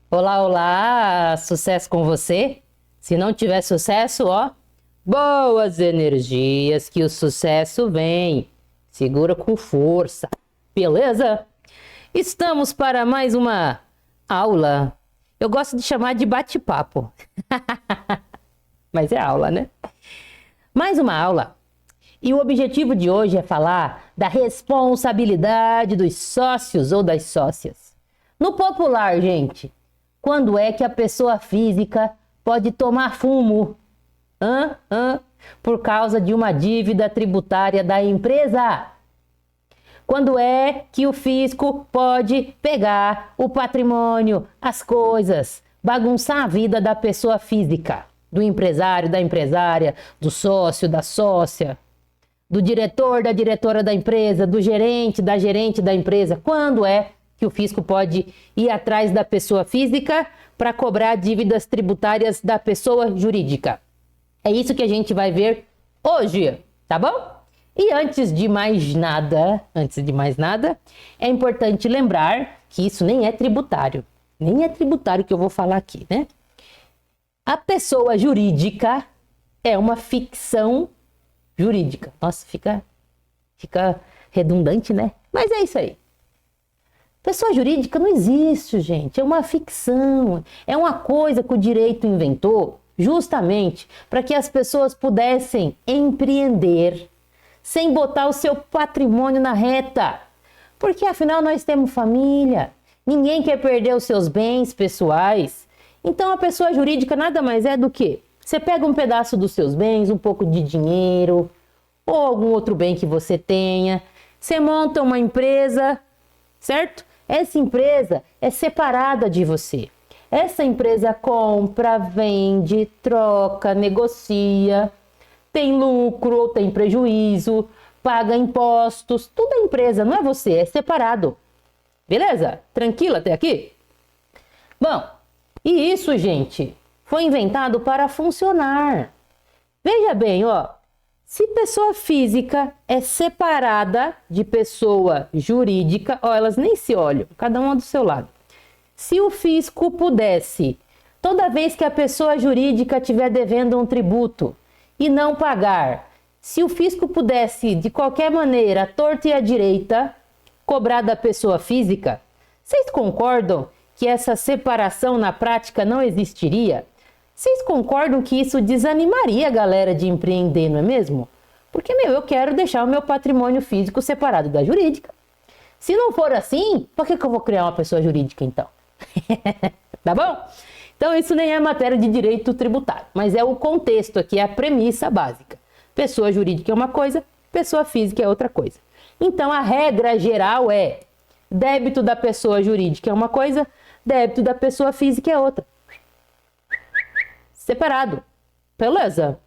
Olá, olá, sucesso com você? Se não tiver sucesso, ó, boas energias que o sucesso vem. Segura com força, beleza? Estamos para mais uma aula. Eu gosto de chamar de bate-papo, mas é aula, né? Mais uma aula. E o objetivo de hoje é falar da responsabilidade dos sócios ou das sócias. No popular, gente, quando é que a pessoa física pode tomar fumo? Por causa de uma dívida tributária da empresa. Quando é que o fisco pode pegar o patrimônio, as coisas, bagunçar a vida da pessoa física, do empresário, da empresária, do sócio, da sócia, do diretor, da diretora da empresa, do gerente da empresa? Quando é que o fisco pode ir atrás da pessoa física para cobrar dívidas tributárias da pessoa jurídica? É isso que a gente vai ver hoje, tá bom? E antes de mais nada, é importante lembrar que isso nem é tributário. Nem é tributário que eu vou falar aqui, né? A pessoa jurídica é uma ficção jurídica. Nossa, fica redundante, né? Mas é isso aí. Pessoa jurídica não existe, gente. É uma ficção. É uma coisa que o direito inventou justamente para que as pessoas pudessem empreender sem botar o seu patrimônio na reta. Porque afinal nós temos família. Ninguém quer perder os seus bens pessoais. Então a pessoa jurídica nada mais é do que você pega um pedaço dos seus bens, um pouco de dinheiro ou algum outro bem que você tenha. Você monta uma empresa, certo? Essa empresa é separada de você. Essa empresa compra, vende, troca, negocia, tem lucro ou tem prejuízo, paga impostos, tudo é empresa, não é você, é separado. Beleza? Tranquilo até aqui? Bom, e isso, gente, foi inventado para funcionar. Veja bem, ó, se pessoa física é separada de pessoa jurídica, ó, elas nem se olham, cada uma do seu lado. Se o fisco pudesse, toda vez que a pessoa jurídica estiver devendo um tributo e não pagar, se o fisco pudesse, de qualquer maneira, à torta e à direita, cobrar da pessoa física, vocês concordam que essa separação na prática não existiria? Vocês concordam que isso desanimaria a galera de empreender, não é mesmo? Porque, eu quero deixar o meu patrimônio físico separado da jurídica. Se não for assim, por que eu vou criar uma pessoa jurídica então? Tá bom? Então isso nem é matéria de direito tributário, mas é o contexto aqui, é a premissa básica. Pessoa jurídica é uma coisa, pessoa física é outra coisa. Então a regra geral é: débito da pessoa jurídica é uma coisa, débito da pessoa física é outra. Separado. Beleza?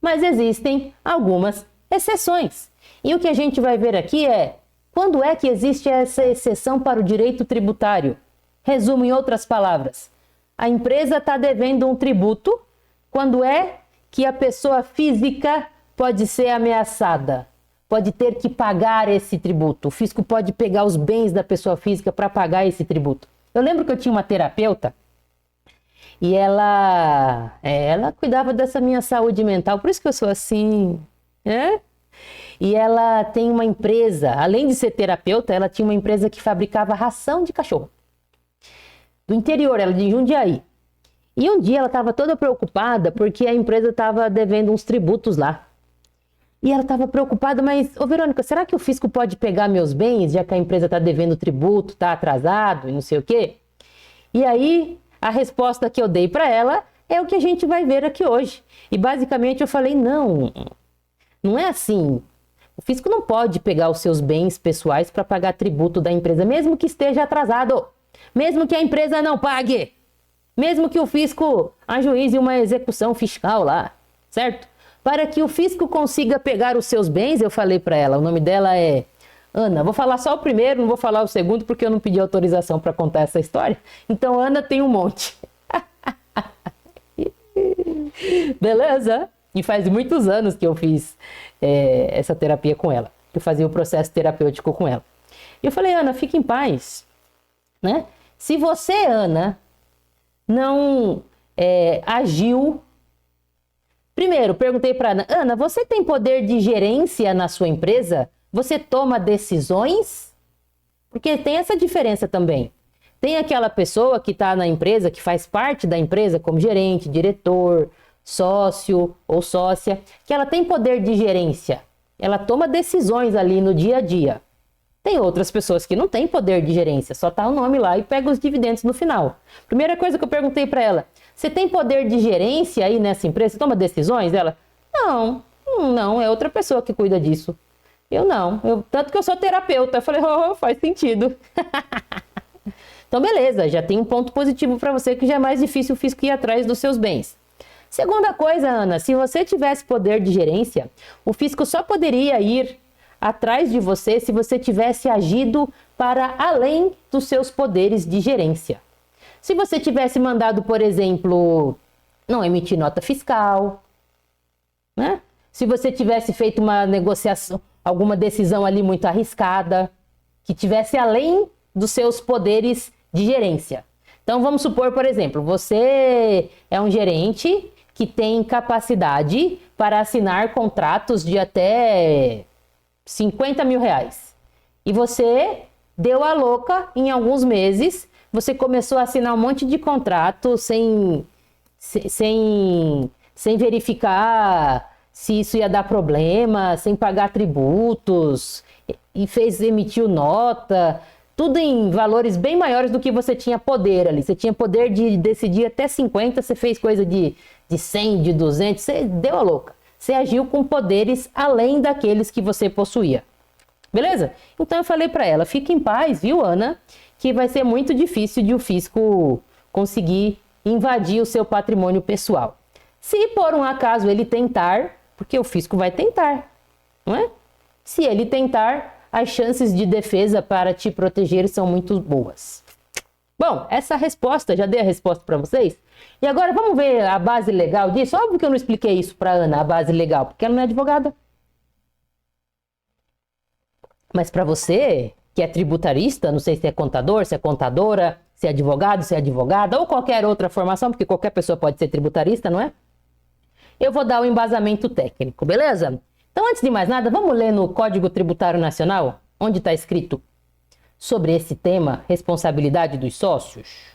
Mas existem algumas exceções. E o que a gente vai ver aqui é: quando é que existe essa exceção para o direito tributário? Resumo em outras palavras: a empresa está devendo um tributo quando é que a pessoa física pode ser ameaçada, pode ter que pagar esse tributo. O fisco pode pegar os bens da pessoa física para pagar esse tributo. Eu lembro que eu tinha uma terapeuta e ela cuidava dessa minha saúde mental, por isso que eu sou assim, né? E ela tem uma empresa, além de ser terapeuta, ela tinha uma empresa que fabricava ração de cachorro. Do interior, ela de Jundiaí. E um dia ela estava toda preocupada porque a empresa estava devendo uns tributos lá. E ela estava preocupada, mas, Verônica, será que o fisco pode pegar meus bens, já que a empresa está devendo tributo, está atrasado e não sei o quê? E aí, a resposta que eu dei para ela é o que a gente vai ver aqui hoje. E basicamente eu falei: não é assim. O fisco não pode pegar os seus bens pessoais para pagar tributo da empresa, mesmo que esteja atrasado. Mesmo que a empresa não pague, mesmo que o fisco ajuize uma execução fiscal lá, certo? Para que o fisco consiga pegar os seus bens, eu falei para ela, o nome dela é Ana. Vou falar só o primeiro, não vou falar o segundo porque eu não pedi autorização para contar essa história. Então Ana tem um monte. Beleza? E faz muitos anos que eu fiz essa terapia com ela. Eu fazia o processo terapêutico com ela. E eu falei: Ana, fique em paz, né? Se você, Ana, não agiu. Primeiro, perguntei para Ana, Ana, você tem poder de gerência na sua empresa? Você toma decisões? Porque tem essa diferença também. Tem aquela pessoa que está na empresa, que faz parte da empresa como gerente, diretor, sócio ou sócia, que ela tem poder de gerência. Ela toma decisões ali no dia a dia. Tem outras pessoas que não têm poder de gerência, só tá o nome lá e pega os dividendos no final. Primeira coisa que eu perguntei para ela, você tem poder de gerência aí nessa empresa? Você toma decisões? Ela, não, é outra pessoa que cuida disso. Eu não, tanto que eu sou terapeuta. Eu falei, faz sentido. Então, beleza, já tem um ponto positivo para você que já é mais difícil o fisco ir atrás dos seus bens. Segunda coisa, Ana, se você tivesse poder de gerência, o fisco só poderia ir atrás de você se você tivesse agido para além dos seus poderes de gerência. Se você tivesse mandado, por exemplo, não emitir nota fiscal, né? Se você tivesse feito uma negociação, alguma decisão ali muito arriscada, que tivesse além dos seus poderes de gerência. Então, vamos supor, por exemplo, você é um gerente que tem capacidade para assinar contratos de até 50 mil reais. E você deu a louca em alguns meses, você começou a assinar um monte de contrato sem verificar se isso ia dar problema, sem pagar tributos, e emitiu nota, tudo em valores bem maiores do que você tinha poder ali. Você tinha poder de decidir até 50, você fez coisa de 100, de 200, você deu a louca. Você agiu com poderes além daqueles que você possuía. Beleza? Então eu falei para ela, fique em paz, viu, Ana? Que vai ser muito difícil de o fisco conseguir invadir o seu patrimônio pessoal. Se por um acaso ele tentar, porque o fisco vai tentar, não é? Se ele tentar, as chances de defesa para te proteger são muito boas. Bom, essa resposta, já dei a resposta para vocês. E agora vamos ver a base legal disso. Óbvio que eu não expliquei isso para Ana, a base legal, porque ela não é advogada. Mas para você, que é tributarista, não sei se é contador, se é contadora, se é advogado, se é advogada, ou qualquer outra formação, porque qualquer pessoa pode ser tributarista, não é? Eu vou dar o embasamento técnico, beleza? Então, antes de mais nada, vamos ler no Código Tributário Nacional, onde está escrito sobre esse tema, responsabilidade dos sócios.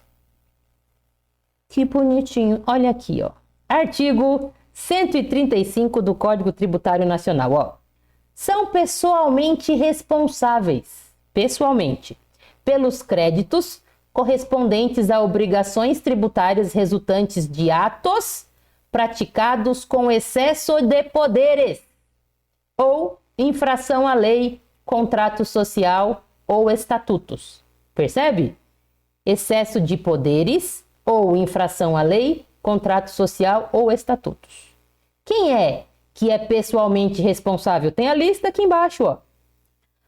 Que bonitinho. Olha aqui, ó. Artigo 135 do Código Tributário Nacional, ó. São pessoalmente responsáveis, pelos créditos correspondentes a obrigações tributárias resultantes de atos praticados com excesso de poderes ou infração à lei, contrato social ou estatutos. Percebe? Excesso de poderes ou infração à lei, contrato social ou estatutos. Quem é que é pessoalmente responsável? Tem a lista aqui embaixo, ó.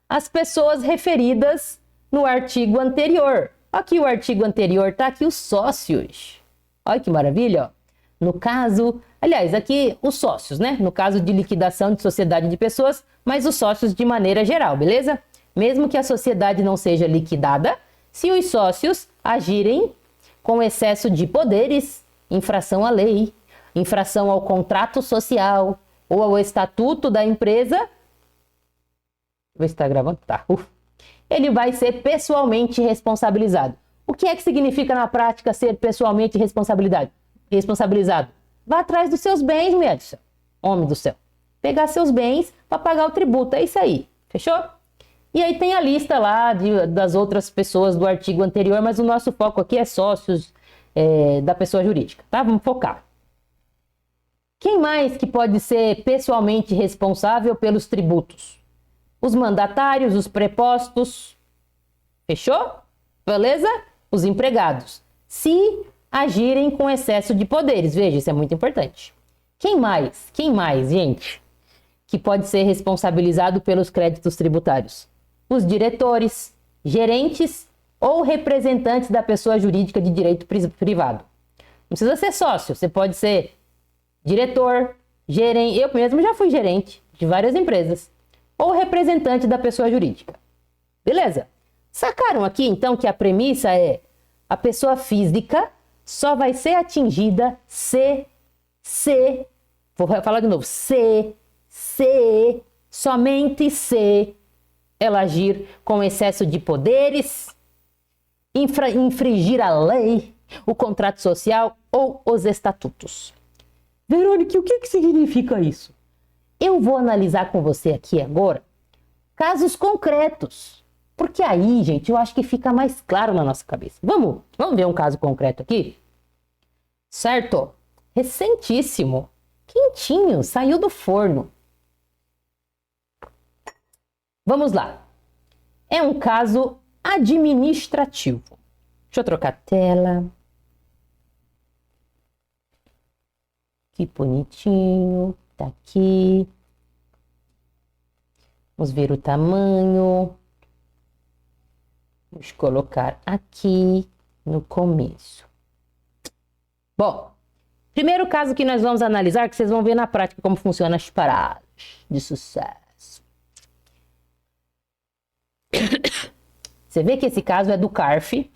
As pessoas referidas no artigo anterior. Aqui o artigo anterior tá aqui os sócios. Olha que maravilha, ó. No caso, aliás, aqui os sócios, né? No caso de liquidação de sociedade de pessoas, mas os sócios de maneira geral, beleza? Mesmo que a sociedade não seja liquidada, se os sócios agirem com excesso de poderes, infração à lei, infração ao contrato social ou ao estatuto da empresa, vou estar gravando, tá? Ele vai ser pessoalmente responsabilizado. O que é que significa na prática ser pessoalmente responsabilizado? Vá atrás dos seus bens, meu Deus do céu. Homem do céu. Pegar seus bens para pagar o tributo. É isso aí. Fechou? E aí tem a lista lá das outras pessoas do artigo anterior, mas o nosso foco aqui é sócios da pessoa jurídica, tá? Vamos focar. Quem mais que pode ser pessoalmente responsável pelos tributos? Os mandatários, os prepostos. Fechou? Beleza? Os empregados. Se agirem com excesso de poderes. Veja, isso é muito importante. Quem mais, gente, que pode ser responsabilizado pelos créditos tributários? Os diretores, gerentes ou representantes da pessoa jurídica de direito privado. Não precisa ser sócio, você pode ser diretor, gerente, eu mesmo já fui gerente de várias empresas, ou representante da pessoa jurídica. Beleza? Sacaram aqui, então, que a premissa é a pessoa física só vai ser atingida se, vou falar de novo, somente se ela agir com excesso de poderes, infringir a lei, o contrato social ou os estatutos. Verônica, o que significa isso? Eu vou analisar com você aqui agora casos concretos, porque aí, gente, eu acho que fica mais claro na nossa cabeça. Vamos ver um caso concreto aqui? Certo? Recentíssimo, quentinho, saiu do forno. Vamos lá. É um caso administrativo. Deixa eu trocar a tela. Que bonitinho. Tá aqui. Vamos ver o tamanho. Vamos colocar aqui no começo. Bom, primeiro caso que nós vamos analisar, que vocês vão ver na prática como funcionam as paradas de sucesso. Você vê que esse caso é do CARF,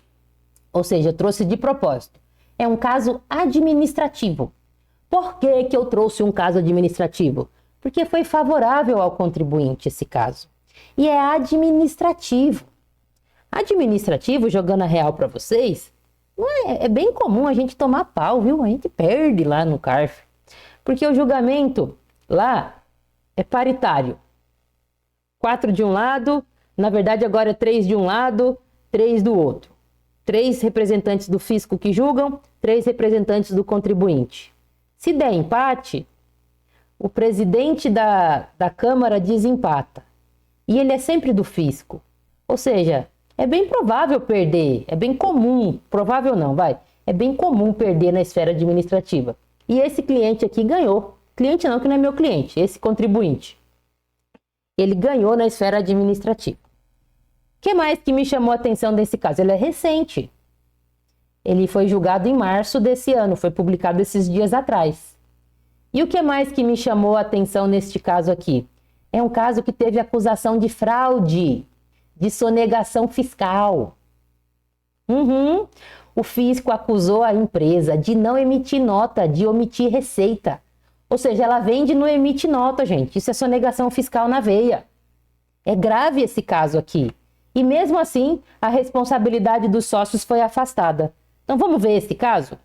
ou seja, eu trouxe de propósito. É um caso administrativo. Por que que eu trouxe um caso administrativo? Porque foi favorável ao contribuinte esse caso. E é administrativo. Administrativo, jogando a real para vocês, é bem comum a gente tomar pau, viu? A gente perde lá no CARF. Porque o julgamento lá é paritário. 4 de um lado, na verdade agora é 3 de um lado, 3 do outro. 3 representantes do fisco que julgam, 3 representantes do contribuinte. Se der empate, o presidente da Câmara desempata. E ele é sempre do fisco. Ou seja, é bem provável perder, é bem comum, provável não, vai. É bem comum perder na esfera administrativa. E esse cliente aqui ganhou. Cliente não, que não é meu cliente, esse contribuinte. Ele ganhou na esfera administrativa. O que mais que me chamou a atenção desse caso? Ele é recente. Ele foi julgado em março desse ano, foi publicado esses dias atrás. E o que mais que me chamou a atenção neste caso aqui? É um caso que teve acusação de fraude, de sonegação fiscal. O fisco acusou a empresa de não emitir nota, de omitir receita. Ou seja, ela vende e não emite nota, gente. Isso é sonegação fiscal na veia. É grave esse caso aqui. E mesmo assim, a responsabilidade dos sócios foi afastada. Então vamos ver esse caso?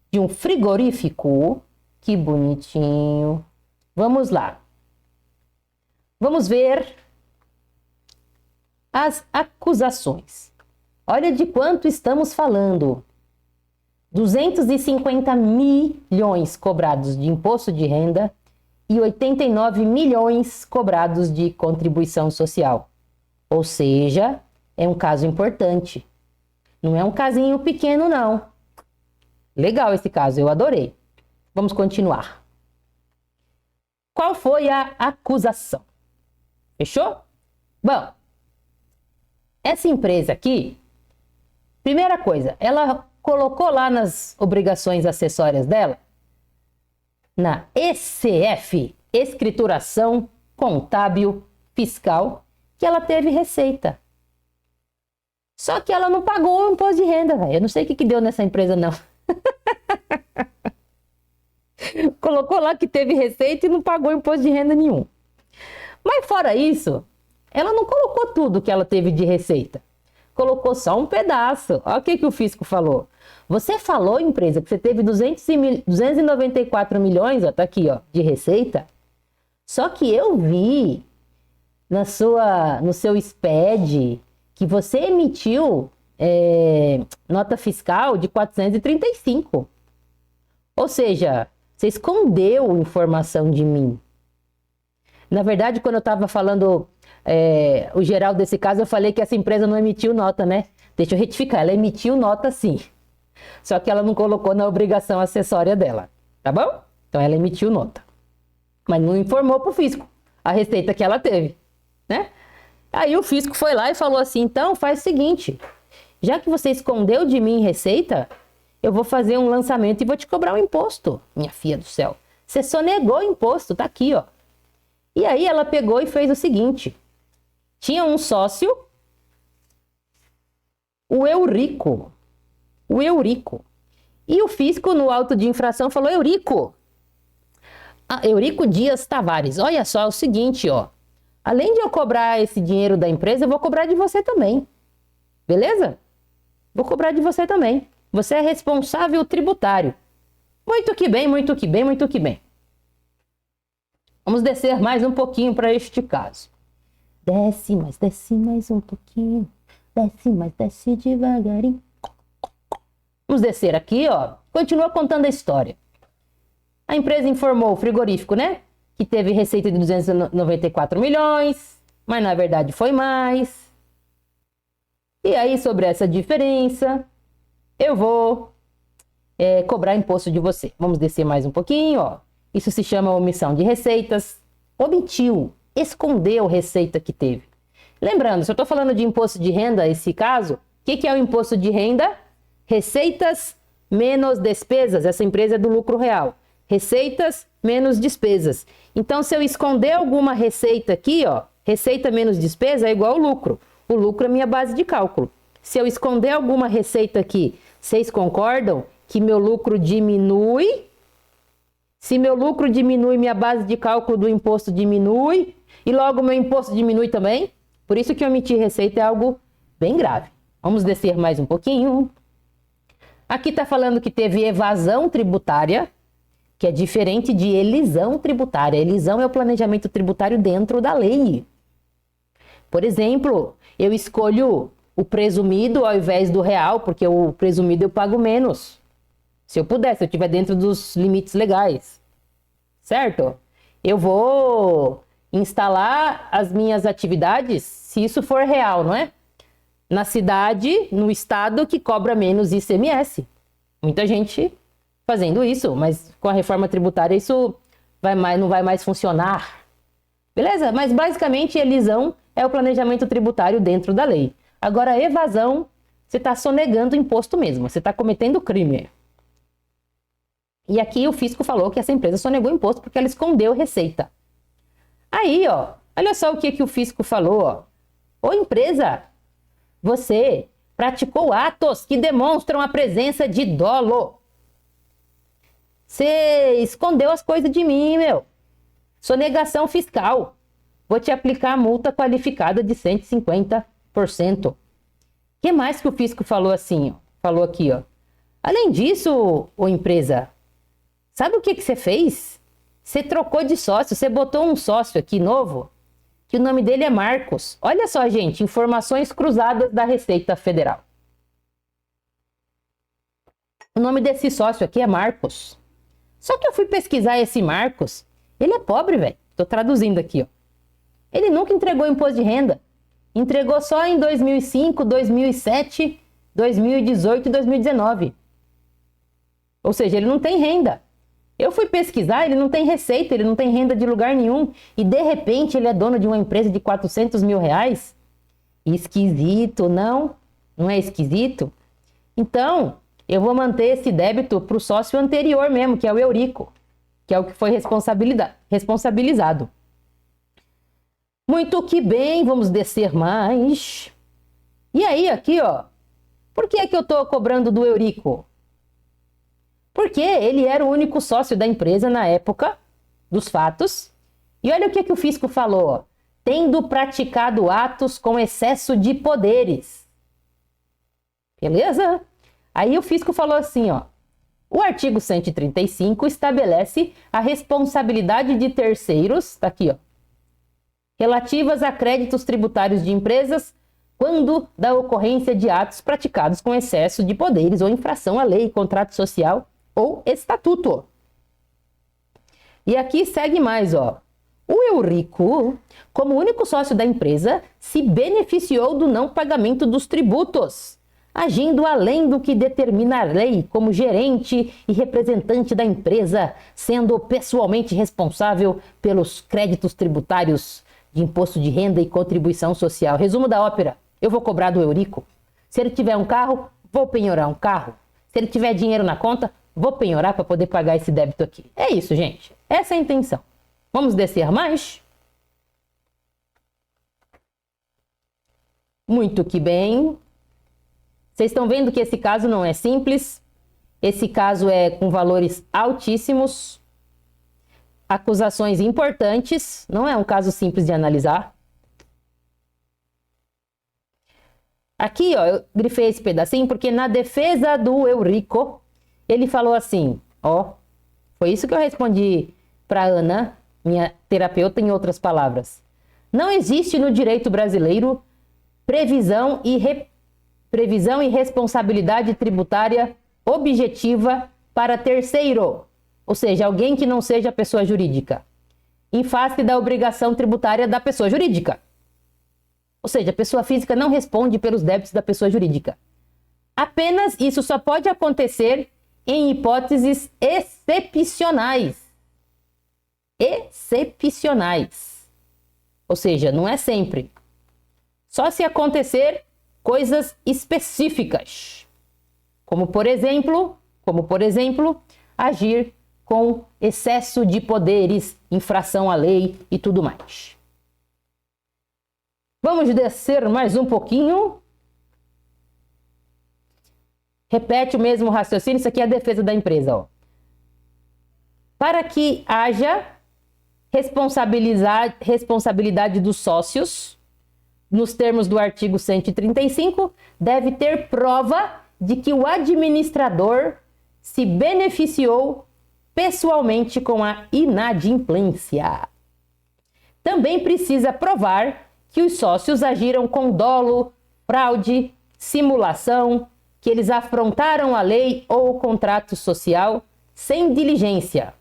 De um frigorífico. Que bonitinho. Vamos lá. Vamos ver as acusações. Olha de quanto estamos falando. 250 milhões cobrados de imposto de renda e 89 milhões cobrados de contribuição social. Ou seja, é um caso importante. Não é um casinho pequeno, não. Legal esse caso, eu adorei. Vamos continuar. Qual foi a acusação? Fechou? Bom, essa empresa aqui, primeira coisa, ela colocou lá nas obrigações acessórias dela, na ECF, Escrituração Contábil Fiscal, que ela teve receita. Só que ela não pagou o imposto de renda, velho. Eu não sei o que deu nessa empresa, não. Colocou lá que teve receita e não pagou imposto de renda nenhum. Mas fora isso, ela não colocou tudo que ela teve de receita. Colocou só um pedaço. Olha o que o fisco falou. Você falou, empresa, que você teve 294 milhões, ó, tá aqui, ó, de receita. Só que eu vi no seu SPED que você emitiu nota fiscal de 435. Ou seja, você escondeu informação de mim. Na verdade, quando eu estava falando o geral desse caso, eu falei que essa empresa não emitiu nota, né? Deixa eu retificar, ela emitiu nota sim. Só que ela não colocou na obrigação acessória dela, tá bom? Então ela emitiu nota. Mas não informou para o fisco a receita que ela teve, né? Aí o fisco foi lá e falou assim, então faz o seguinte, já que você escondeu de mim receita, eu vou fazer um lançamento e vou te cobrar um imposto, minha filha do céu. Você sonegou o imposto, tá aqui, ó. E aí ela pegou e fez o seguinte, tinha um sócio, o Eurico, E o fisco, no auto de infração, falou: Eurico, Eurico Dias Tavares, olha só, é o seguinte, ó. Além de eu cobrar esse dinheiro da empresa, eu vou cobrar de você também. Beleza? Vou cobrar de você também. Você é responsável tributário. Muito que bem, muito que bem, muito que bem. Vamos descer mais um pouquinho para este caso. Desce mais um pouquinho. Desce mais, desce devagarinho. Vamos descer aqui, ó. Continua contando a história. A empresa informou o frigorífico, né? Que teve receita de 294 milhões, mas na verdade foi mais. E aí, sobre essa diferença, eu vou cobrar imposto de você. Vamos descer mais um pouquinho, ó. Isso se chama omissão de receitas. Omitiu, escondeu receita que teve. Lembrando, se eu estou falando de imposto de renda, esse caso, o que é o imposto de renda? Receitas menos despesas. Essa empresa é do lucro real. Receitas menos despesas. Então, se eu esconder alguma receita aqui, ó, receita menos despesa é igual ao lucro. O lucro é minha base de cálculo. Se eu esconder alguma receita aqui, vocês concordam que meu lucro diminui? Se meu lucro diminui, minha base de cálculo do imposto diminui e logo meu imposto diminui também. Por isso que omitir receita é algo bem grave. Vamos descer mais um pouquinho. Aqui está falando que teve evasão tributária, que é diferente de elisão tributária. Elisão é o planejamento tributário dentro da lei. Por exemplo, eu escolho o presumido ao invés do real, porque o presumido eu pago menos. Se eu puder, se eu estiver dentro dos limites legais. Certo? Eu vou instalar as minhas atividades, se isso for real, não é? Na cidade, no estado que cobra menos ICMS. Muita gente fazendo isso, mas com a reforma tributária isso não vai mais funcionar. Beleza? Mas basicamente elisão é o planejamento tributário dentro da lei. Agora, evasão, você está sonegando imposto mesmo, você está cometendo crime. E aqui o fisco falou que essa empresa sonegou imposto porque ela escondeu receita. Aí, ó, olha só o que o fisco falou, ó. Ô empresa, você praticou atos que demonstram a presença de dolo. Você escondeu as coisas de mim, meu. Sonegação fiscal. Vou te aplicar a multa qualificada de 150%. O que mais que o fisco falou assim, ó? Falou aqui, ó. Além disso, ô empresa, sabe o que você fez? Você trocou de sócio, você botou um sócio aqui novo, que o nome dele é Marcos. Olha só, gente, informações cruzadas da Receita Federal. O nome desse sócio aqui é Marcos. Só que eu fui pesquisar esse Marcos, ele é pobre, velho. Tô traduzindo aqui, ó. Ele nunca entregou imposto de renda. Entregou só em 2005, 2007, 2018 e 2019. Ou seja, ele não tem renda. Eu fui pesquisar, ele não tem receita, ele não tem renda de lugar nenhum. E de repente ele é dono de uma empresa de 400 mil reais? Esquisito, não? Não é esquisito? Então, eu vou manter esse débito para o sócio anterior mesmo, que é o Eurico, que é o que foi responsabilizado. Muito que bem, vamos descer mais. E aí, aqui, ó, por que é que eu estou cobrando do Eurico? Porque ele era o único sócio da empresa na época dos fatos. E olha o que o fisco falou, ó. Tendo praticado atos com excesso de poderes. Beleza? Aí o fisco falou assim, ó. O artigo 135 estabelece a responsabilidade de terceiros, tá aqui, ó, relativas a créditos tributários de empresas quando da ocorrência de atos praticados com excesso de poderes ou infração à lei, contrato social ou estatuto. E aqui segue mais, ó. O Eurico, como único sócio da empresa, se beneficiou do não pagamento dos tributos, agindo além do que determina a lei como gerente e representante da empresa, sendo pessoalmente responsável pelos créditos tributários de imposto de renda e contribuição social. Resumo da ópera, eu vou cobrar do Eurico. Se ele tiver um carro, vou penhorar um carro. Se ele tiver dinheiro na conta, vou penhorar para poder pagar esse débito aqui. É isso, gente. Essa é a intenção. Vamos descer mais? Muito que bem. Vocês estão vendo que esse caso não é simples. Esse caso é com valores altíssimos, acusações importantes, não é um caso simples de analisar. Aqui, ó, eu grifei esse pedacinho porque na defesa do Eurico, ele falou assim, ó, foi isso que eu respondi para Ana, minha terapeuta, em outras palavras. Não existe no direito brasileiro previsão e responsabilidade tributária objetiva para terceiro, ou seja, alguém que não seja pessoa jurídica, em face da obrigação tributária da pessoa jurídica. Ou seja, a pessoa física não responde pelos débitos da pessoa jurídica. Apenas isso só pode acontecer em hipóteses excepcionais. Excepcionais. Ou seja, não é sempre. Só se acontecer coisas específicas. Como por exemplo, agir com excesso de poderes, infração à lei e tudo mais. Vamos descer mais um pouquinho. Repete o mesmo raciocínio, isso aqui é a defesa da empresa, ó. Para que haja responsabilidade dos sócios, nos termos do artigo 135, deve ter prova de que o administrador se beneficiou pessoalmente com a inadimplência. Também precisa provar que os sócios agiram com dolo, fraude, simulação, que eles afrontaram a lei ou o contrato social sem diligência,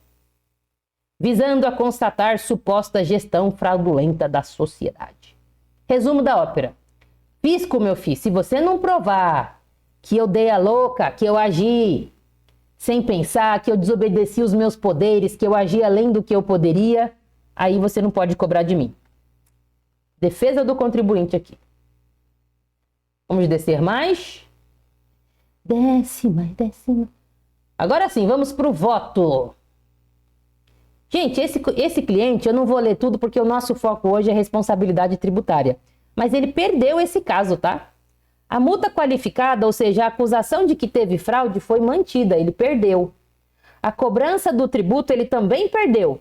visando a constatar suposta gestão fraudulenta da sociedade. Resumo da ópera. Fisco, meu filho, se você não provar que eu dei a louca, que eu agi sem pensar, que eu desobedeci os meus poderes, que eu agi além do que eu poderia, aí você não pode cobrar de mim. Defesa do contribuinte aqui. Vamos descer mais. Desce mais, desce mais. Agora sim, vamos para o voto. Gente, esse cliente, eu não vou ler tudo porque o nosso foco hoje é responsabilidade tributária. Mas ele perdeu esse caso, tá? A multa qualificada, ou seja, a acusação de que teve fraude foi mantida, ele perdeu. A cobrança do tributo, ele também perdeu.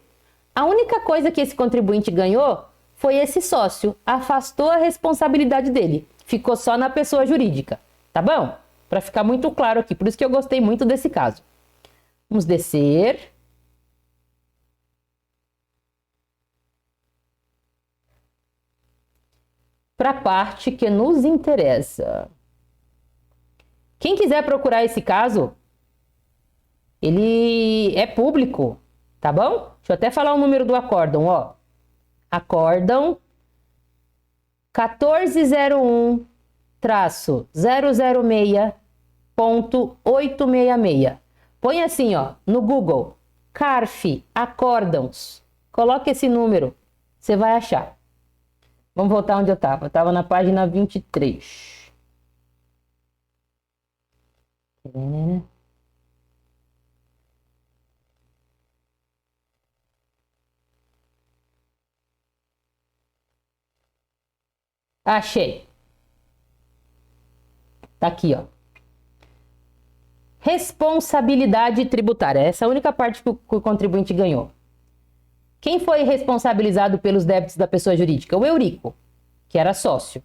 A única coisa que esse contribuinte ganhou foi esse sócio, afastou a responsabilidade dele, ficou só na pessoa jurídica, tá bom? Para ficar muito claro aqui, por isso que eu gostei muito desse caso. Vamos descer. Para a parte que nos interessa. Quem quiser procurar esse caso, ele é público, tá bom? Deixa eu até falar o número do acórdão, ó. Acórdão 1401-006.866. Põe assim, ó, no Google, CARF, acórdãos. Coloca esse número, você vai achar. Vamos voltar onde eu estava. Eu estava na página 23. Achei. Tá aqui, ó. Responsabilidade tributária. Essa é a única parte que o contribuinte ganhou. Quem foi responsabilizado pelos débitos da pessoa jurídica? O Eurico, que era sócio.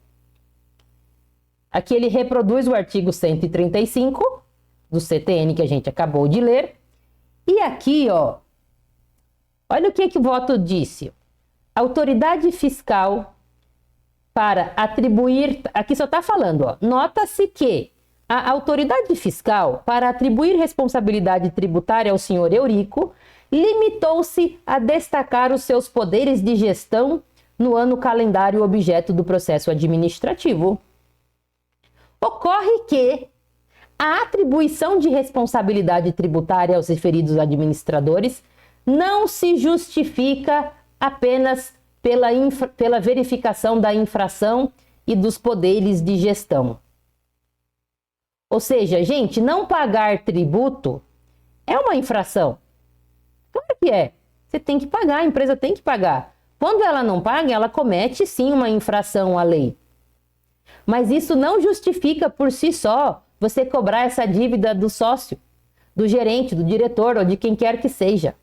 Aqui ele reproduz o artigo 135 do CTN que a gente acabou de ler. E aqui, ó, olha o que o voto disse. Autoridade fiscal para atribuir... Aqui só está falando, ó. Nota-se que a autoridade fiscal para atribuir responsabilidade tributária ao senhor Eurico limitou-se a destacar os seus poderes de gestão no ano calendário objeto do processo administrativo. Ocorre que a atribuição de responsabilidade tributária aos referidos administradores não se justifica apenas pela verificação da infração e dos poderes de gestão. Ou seja, gente, não pagar tributo é uma infração. Claro que é. Você tem que pagar, a empresa tem que pagar. Quando ela não paga, ela comete sim uma infração à lei. Mas isso não justifica por si só você cobrar essa dívida do sócio. do gerente, do diretor ou de quem quer que seja.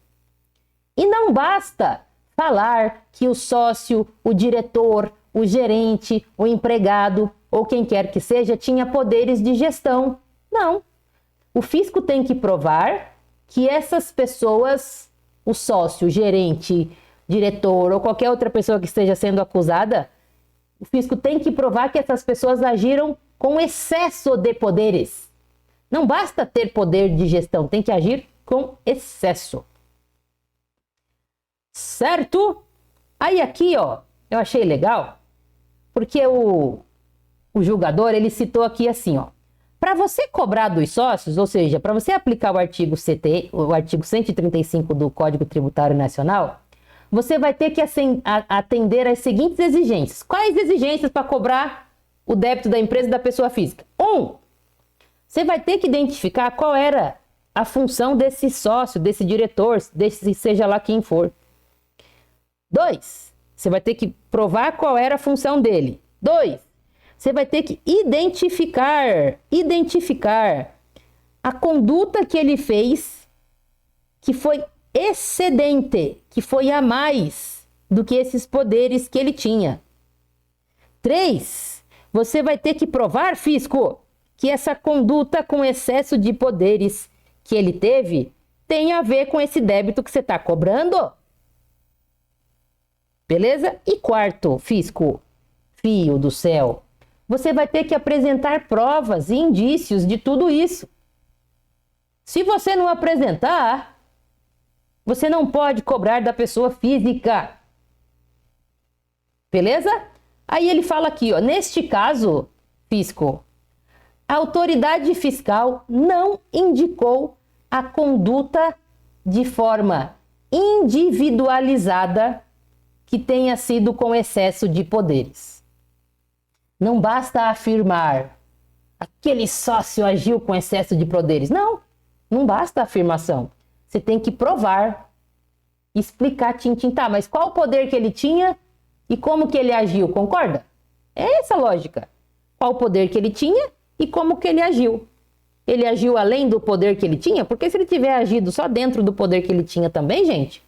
E não basta falar que o sócio, o diretor, o gerente, o empregado ou quem quer que seja tinha poderes de gestão. Não. O fisco tem que provar que essas pessoas, o sócio, o gerente, diretor ou qualquer outra pessoa que esteja sendo acusada, o fisco tem que provar que essas pessoas agiram com excesso de poderes. Não basta ter poder de gestão, tem que agir com excesso. Certo? Aí aqui, ó, eu achei legal, porque o julgador, ele citou aqui assim, ó, para você cobrar dos sócios, ou seja, para você aplicar o artigo 135 do Código Tributário Nacional, você vai ter que atender às seguintes exigências. Quais exigências para cobrar o débito da empresa e da pessoa física? 1. Você vai ter que identificar qual era a função desse sócio, desse diretor, desse seja lá quem for. 2. Você vai ter que provar qual era a função dele. 2. Você vai ter que identificar a conduta que ele fez que foi excedente, que foi a mais do que esses poderes que ele tinha. 3. Você vai ter que provar, fisco, que essa conduta com excesso de poderes que ele teve tem a ver com esse débito que você está cobrando. Beleza? E 4, fisco, fio do céu, você vai ter que apresentar provas e indícios de tudo isso. Se você não apresentar, você não pode cobrar da pessoa física. Beleza? Aí ele fala aqui, ó, neste caso, fisco, a autoridade fiscal não indicou a conduta de forma individualizada que tenha sido com excesso de poderes. Não basta afirmar aquele sócio agiu com excesso de poderes. Não, não basta a afirmação. Você tem que provar, explicar, tá, mas qual o poder que ele tinha e como que ele agiu, concorda? É essa a lógica. Qual o poder que ele tinha e como que ele agiu. Ele agiu além do poder que ele tinha? Porque se ele tiver agido só dentro do poder que ele tinha também, gente,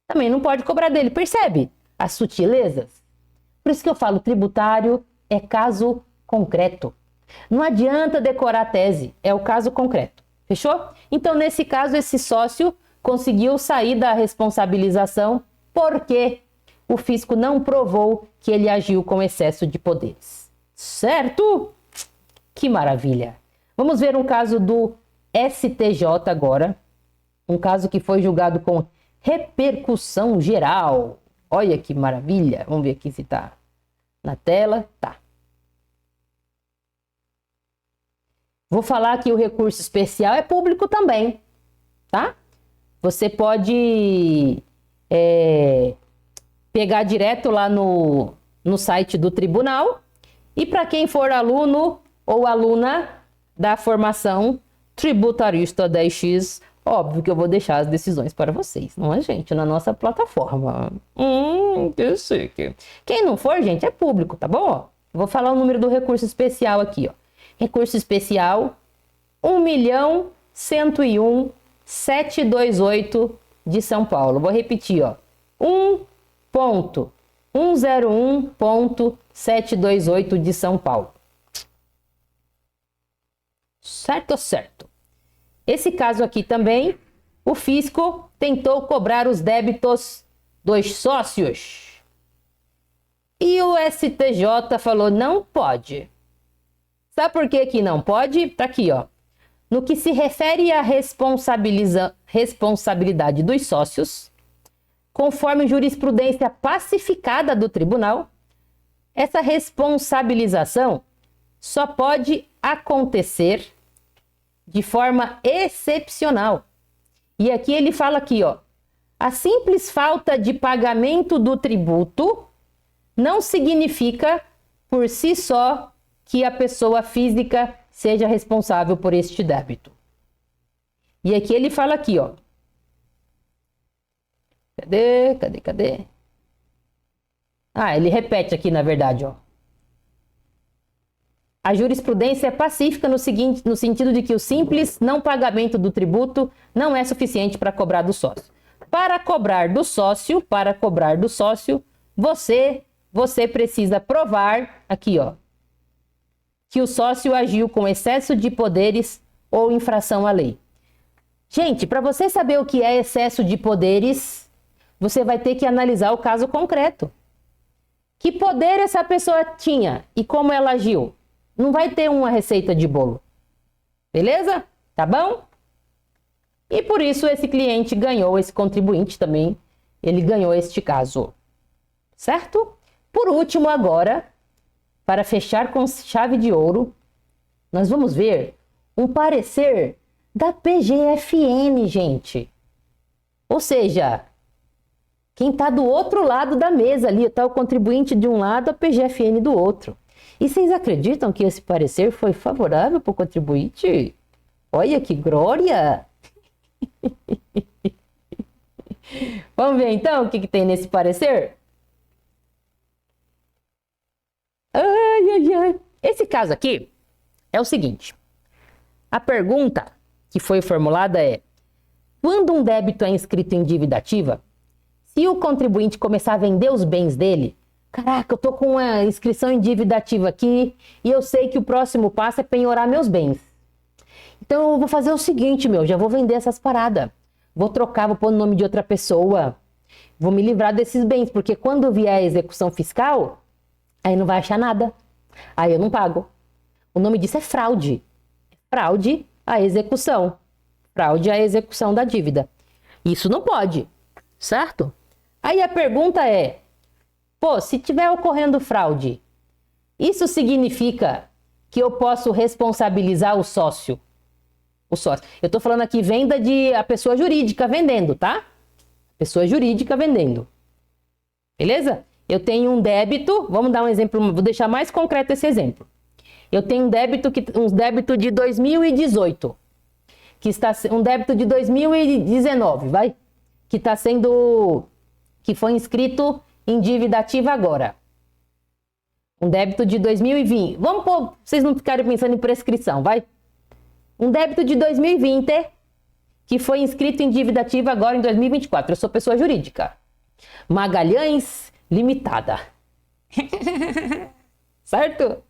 também não pode cobrar dele. Percebe as sutilezas? Por isso que eu falo, tributário é caso concreto. Não adianta decorar a tese, é o caso concreto. Fechou? Então, nesse caso, esse sócio conseguiu sair da responsabilização porque o fisco não provou que ele agiu com excesso de poderes. Certo? Que maravilha! Vamos ver um caso do STJ agora. Um caso que foi julgado com repercussão geral. Olha que maravilha! Vamos ver aqui se está na tela. Tá. Vou falar que o recurso especial é público também, tá? Você pode pegar direto lá no site do tribunal. E para quem for aluno ou aluna da formação tributarista 10X, óbvio que eu vou deixar as decisões para vocês, não é, gente? Na nossa plataforma. Que chique. Quem não for, gente, é público, tá bom? Vou falar o número do recurso especial aqui, ó. Recurso especial 1.101.728 de São Paulo. Vou repetir, ó. 1.101.728 de São Paulo. Certo ou certo? Esse caso aqui também, o fisco tentou cobrar os débitos dos sócios. E o STJ falou, não pode. Sabe por que não pode? Tá aqui, ó. No que se refere à responsabilidade dos sócios, conforme jurisprudência pacificada do tribunal, essa responsabilização só pode acontecer de forma excepcional. E aqui ele fala aqui, ó, a simples falta de pagamento do tributo não significa por si só que a pessoa física seja responsável por este débito. E aqui ele fala aqui, ó. Cadê? Ah, ele repete aqui, na verdade, ó. A jurisprudência é pacífica no sentido de que o simples não pagamento do tributo não é suficiente para cobrar do sócio. Para cobrar do sócio, você precisa provar aqui, ó, que o sócio agiu com excesso de poderes ou infração à lei. Gente, para você saber o que é excesso de poderes, você vai ter que analisar o caso concreto. Que poder essa pessoa tinha e como ela agiu? Não vai ter uma receita de bolo. Beleza? Tá bom? E por isso esse cliente ganhou, esse contribuinte também, ele ganhou este caso. Certo? Por último agora, para fechar com chave de ouro, nós vamos ver um parecer da PGFN, gente. Ou seja, quem está do outro lado da mesa ali, está o contribuinte de um lado, a PGFN do outro. E vocês acreditam que esse parecer foi favorável para o contribuinte? Olha que glória! Vamos ver então o que tem nesse parecer? Esse caso aqui é o seguinte. A pergunta que foi formulada é: quando um débito é inscrito em dívida ativa, se o contribuinte começar a vender os bens dele, caraca, eu tô com uma inscrição em dívida ativa aqui e eu sei que o próximo passo é penhorar meus bens. Então eu vou fazer o seguinte, já vou vender essas paradas. Vou trocar, vou pôr o nome de outra pessoa. Vou me livrar desses bens, porque quando vier a execução fiscal, aí não vai achar nada. Aí eu não pago. O nome disso é fraude. Fraude à execução. Fraude à execução da dívida. Isso não pode, certo? Aí a pergunta é, se tiver ocorrendo fraude, isso significa que eu posso responsabilizar o sócio? O sócio. Eu estou falando aqui venda de a pessoa jurídica vendendo, tá? Pessoa jurídica vendendo. Beleza? Eu tenho um débito, vamos dar um exemplo, vou deixar mais concreto esse exemplo. Eu tenho um débito de 2018, um débito de 2019, que foi inscrito em dívida ativa agora. Um débito de 2020. Vamos pôr, vocês não ficarem pensando em prescrição, Um débito de 2020 que foi inscrito em dívida ativa agora em 2024. Eu sou pessoa jurídica. Magalhães Limitada. Certo?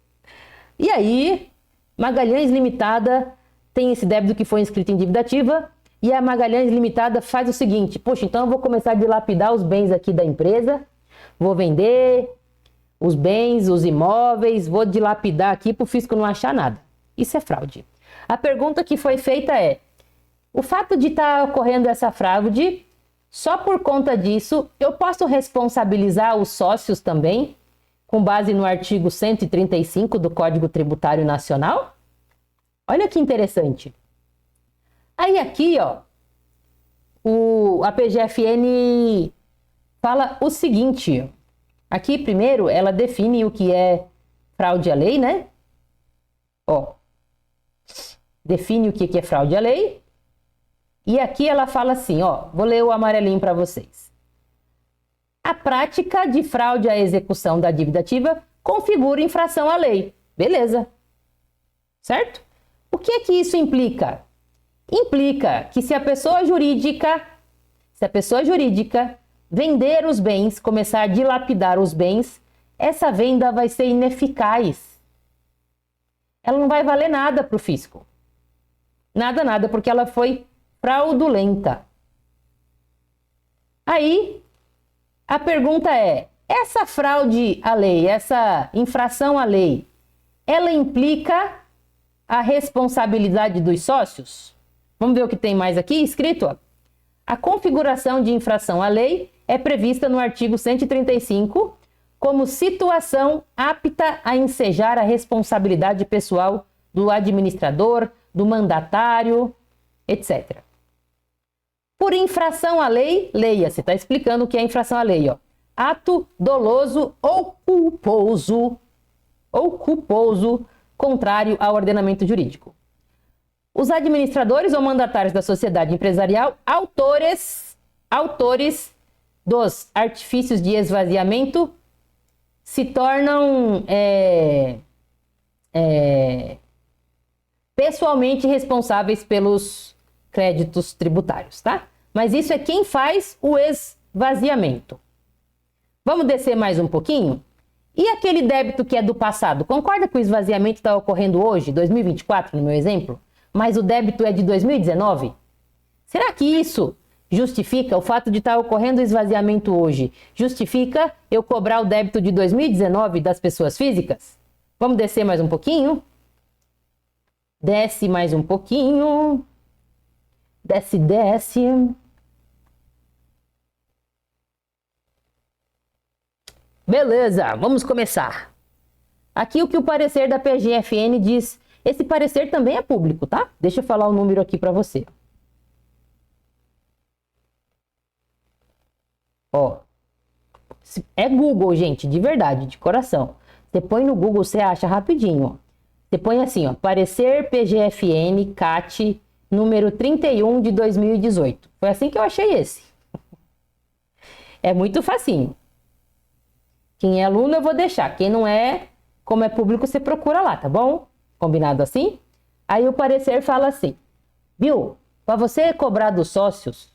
E aí, Magalhães Limitada tem esse débito que foi inscrito em dívida ativa e a Magalhães Limitada faz o seguinte: poxa, então eu vou começar a dilapidar os bens aqui da empresa, vou vender os bens, os imóveis, vou dilapidar aqui para o fisco não achar nada. Isso é fraude. A pergunta que foi feita é: o fato de estar ocorrendo essa fraude, só por conta disso, eu posso responsabilizar os sócios também, com base no artigo 135 do Código Tributário Nacional? Olha que interessante. Aí aqui, a PGFN fala o seguinte. Aqui, primeiro, ela define o que é fraude à lei, né? Define o que é fraude à lei. E aqui ela fala assim, vou ler o amarelinho para vocês. A prática de fraude à execução da dívida ativa configura infração à lei. Beleza. Certo? O que é que isso implica? Implica que se a pessoa jurídica vender os bens, começar a dilapidar os bens, essa venda vai ser ineficaz. Ela não vai valer nada para o fisco. Nada, porque ela foi fraudulenta. Aí, a pergunta é: essa fraude à lei, essa infração à lei, ela implica a responsabilidade dos sócios? Vamos ver o que tem mais aqui escrito? A configuração de infração à lei é prevista no artigo 135 como situação apta a ensejar a responsabilidade pessoal do administrador, do mandatário, etc. Por infração à lei, leia-se, está explicando o que é infração à lei, ato doloso ou culposo contrário ao ordenamento jurídico. Os administradores ou mandatários da sociedade empresarial, autores dos artifícios de esvaziamento, se tornam pessoalmente responsáveis pelos créditos tributários, tá? Mas isso é quem faz o esvaziamento. Vamos descer mais um pouquinho? E aquele débito que é do passado? Concorda que o esvaziamento está ocorrendo hoje, 2024, no meu exemplo? Mas o débito é de 2019? Será que isso justifica o fato de estar ocorrendo o esvaziamento hoje? Justifica eu cobrar o débito de 2019 das pessoas físicas? Vamos descer mais um pouquinho? Desce mais um pouquinho. Desce, desce. Beleza, vamos começar. Aqui o que o parecer da PGFN diz. Esse parecer também é público, tá? Deixa eu falar o número aqui para você. Ó, é Google, gente, de verdade, de coração. Você põe no Google, você acha rapidinho. Você põe assim, ó, parecer PGFN CAT número 31 de 2018. Foi assim que eu achei esse. É muito facinho. Quem é aluno eu vou deixar. Quem não é, como é público, você procura lá, tá bom? Combinado assim? Aí o parecer fala assim, viu? Para você cobrar dos sócios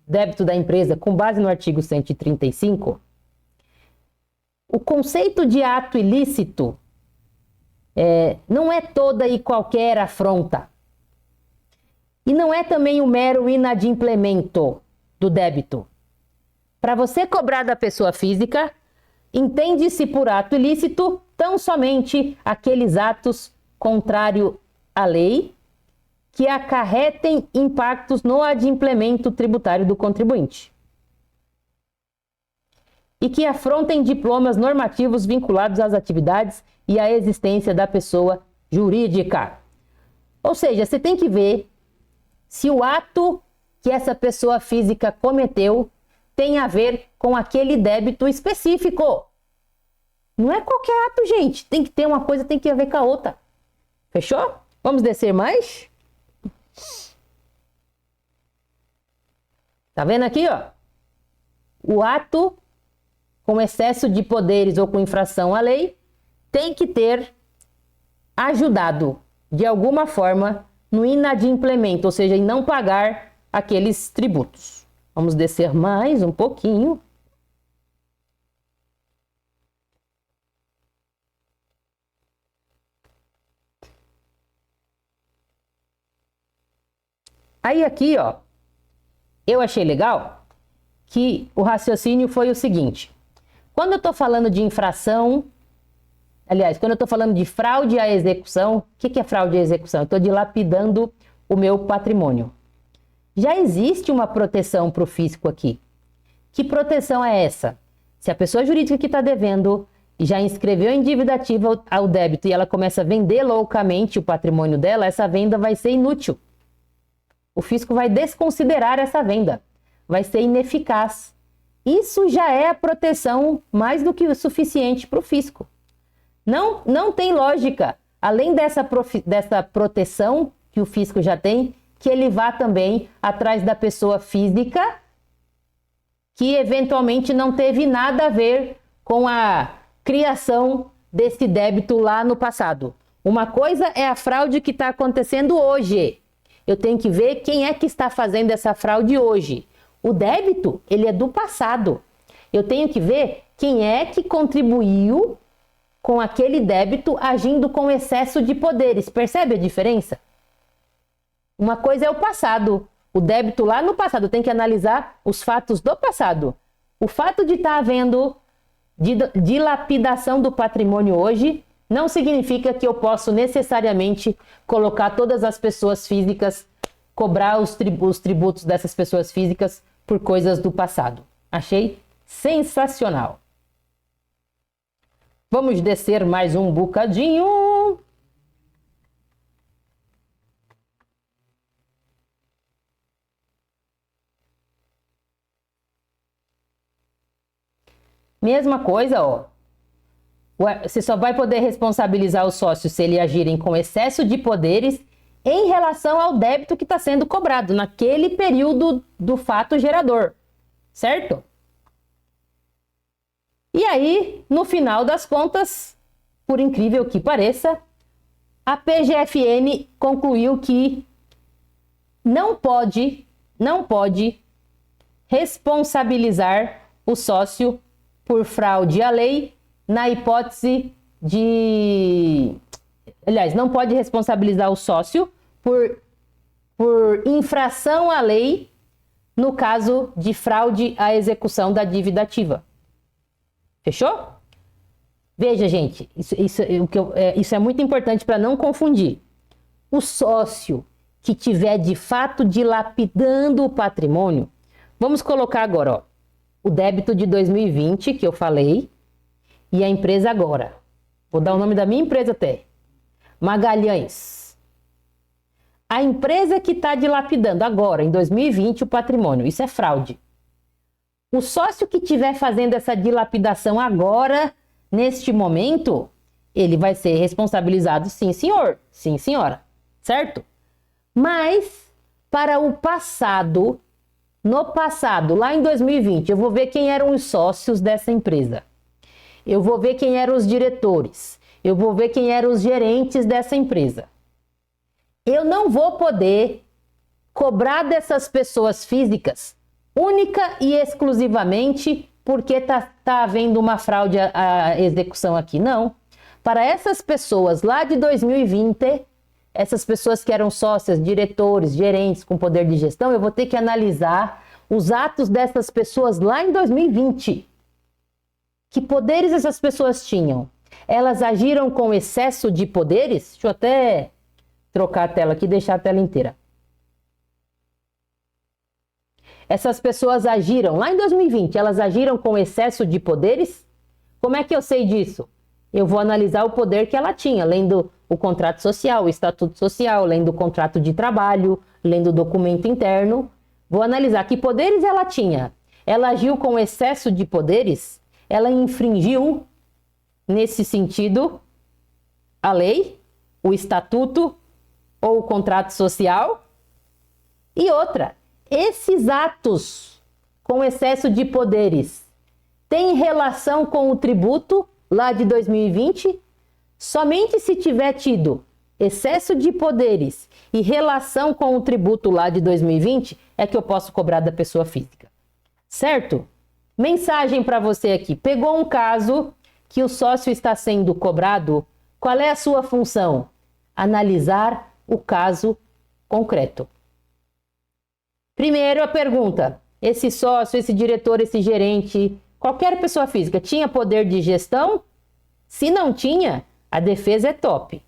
débito da empresa com base no artigo 135, o conceito de ato ilícito não é toda e qualquer afronta. E não é também o mero inadimplemento do débito. Para você cobrar da pessoa física, entende-se por ato ilícito tão somente aqueles atos contrários à lei que acarretem impactos no adimplemento tributário do contribuinte e que afrontem diplomas normativos vinculados às atividades e à existência da pessoa jurídica. Ou seja, você tem que ver se o ato que essa pessoa física cometeu tem a ver com aquele débito específico. Não é qualquer ato, gente. Tem que ter uma coisa, tem que ver com a outra. Fechou? Vamos descer mais? Tá vendo aqui, ó? O ato com excesso de poderes ou com infração à lei tem que ter ajudado, de alguma forma, no inadimplemento, ou seja, em não pagar aqueles tributos. Vamos descer mais um pouquinho. Aí aqui, ó, eu achei legal que o raciocínio foi o seguinte. Quando eu estou falando de infração, aliás, quando eu estou falando de fraude à execução, o que é fraude à execução? Eu estou dilapidando o meu patrimônio. Já existe uma proteção para o fisco aqui. Que proteção é essa? Se a pessoa jurídica que está devendo já inscreveu em dívida ativa ao débito e ela começa a vender loucamente o patrimônio dela, essa venda vai ser inútil. O fisco vai desconsiderar essa venda, vai ser ineficaz. Isso já é a proteção mais do que o suficiente para o fisco. Não tem lógica, além dessa proteção que o fisco já tem, que ele vá também atrás da pessoa física que eventualmente não teve nada a ver com a criação desse débito lá no passado. Uma coisa é a fraude que está acontecendo hoje. Eu tenho que ver quem é que está fazendo essa fraude hoje. O débito, ele é do passado. Eu tenho que ver quem é que contribuiu com aquele débito agindo com excesso de poderes. Percebe a diferença? Uma coisa é o passado. O débito lá no passado. Eu tenho que analisar os fatos do passado. O fato de estar havendo dilapidação do patrimônio hoje não significa que eu posso necessariamente colocar todas as pessoas físicas, cobrar os tributos dessas pessoas físicas por coisas do passado. Achei sensacional. Vamos descer mais um bocadinho. Mesma coisa, ó. Você só vai poder responsabilizar o sócio se ele agirem com excesso de poderes em relação ao débito que está sendo cobrado naquele período do fato gerador, certo? E aí, no final das contas, por incrível que pareça, A PGFN concluiu que não pode responsabilizar o sócio por fraude à lei na hipótese de... Aliás, não pode responsabilizar o sócio por infração à lei no caso de fraude à execução da dívida ativa. Fechou? Veja, gente, isso é muito importante para não confundir. O sócio que tiver de fato dilapidando o patrimônio, vamos colocar agora, ó, o débito de 2020 que eu falei e a empresa agora. Vou dar o nome da minha empresa até. Magalhães. A empresa que está dilapidando agora, em 2020, o patrimônio, isso é fraude. O sócio que estiver fazendo essa dilapidação agora, neste momento, ele vai ser responsabilizado, sim, senhor, sim, senhora, certo? Mas, para o passado, no passado, lá em 2020, eu vou ver quem eram os sócios dessa empresa. Eu vou ver quem eram os diretores. Eu vou ver quem eram os gerentes dessa empresa. Eu não vou poder cobrar dessas pessoas físicas única e exclusivamente porque tá havendo uma fraude à execução aqui. Não. Para essas pessoas lá de 2020, essas pessoas que eram sócias, diretores, gerentes com poder de gestão, eu vou ter que analisar os atos dessas pessoas lá em 2020. Que poderes essas pessoas tinham? Elas agiram com excesso de poderes? Deixa eu até trocar a tela aqui e deixar a tela inteira. Essas pessoas agiram, lá em 2020, elas agiram com excesso de poderes? Como é que eu sei disso? Eu vou analisar o poder que ela tinha, lendo o contrato social, o estatuto social, lendo o contrato de trabalho, lendo o documento interno. Vou analisar que poderes ela tinha. Ela agiu com excesso de poderes? Ela infringiu, nesse sentido, a lei, o estatuto ou o contrato social? E outra, esses atos com excesso de poderes têm relação com o tributo lá de 2020? Somente se tiver tido excesso de poderes e relação com o tributo lá de 2020 é que eu posso cobrar da pessoa física. Certo? Mensagem para você aqui. Pegou um caso que o sócio está sendo cobrado, qual é a sua função? Analisar o caso concreto. Primeiro a pergunta, esse sócio, esse diretor, esse gerente, qualquer pessoa física, tinha poder de gestão? Se não tinha, a defesa é top.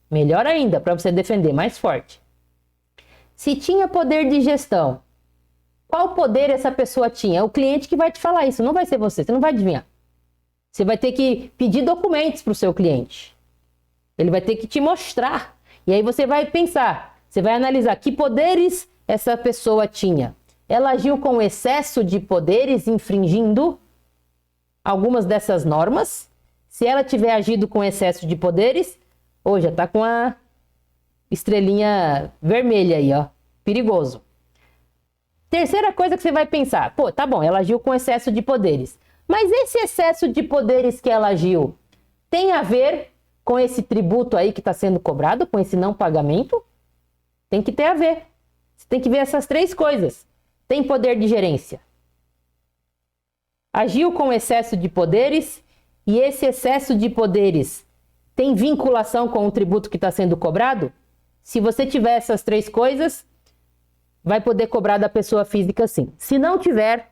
Melhor ainda, para você defender mais forte. Se tinha poder de gestão, qual poder essa pessoa tinha? É o cliente que vai te falar isso, não vai ser você não vai adivinhar. Você vai ter que pedir documentos para o seu cliente. Ele vai ter que te mostrar. E aí você vai pensar, você vai analisar que poderes essa pessoa tinha. Ela agiu com excesso de poderes, infringindo algumas dessas normas. Se ela tiver agido com excesso de poderes, já tá com a estrelinha vermelha aí, ó. Perigoso. Terceira coisa que você vai pensar, tá bom, ela agiu com excesso de poderes. Mas esse excesso de poderes que ela agiu tem a ver com esse tributo aí que está sendo cobrado, com esse não pagamento? Tem que ter a ver. Você tem que ver essas três coisas. Tem poder de gerência. Agiu com excesso de poderes e esse excesso de poderes tem vinculação com o tributo que está sendo cobrado? Se você tiver essas três coisas, vai poder cobrar da pessoa física sim. Se não tiver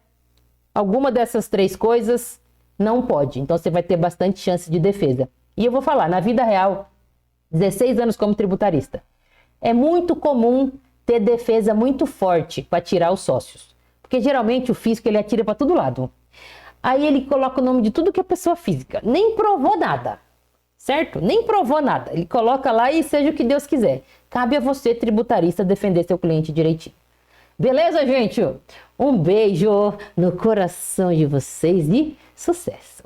alguma dessas três coisas, não pode. Então você vai ter bastante chance de defesa. E eu vou falar, na vida real, 16 anos como tributarista, é muito comum ter defesa muito forte para tirar os sócios. Porque geralmente o fisco ele atira para todo lado. Aí ele coloca o nome de tudo que é pessoa física. Nem provou nada, certo? Nem provou nada. Ele coloca lá e seja o que Deus quiser. Cabe a você, tributarista, defender seu cliente direitinho. Beleza, gente? Um beijo no coração de vocês e sucesso!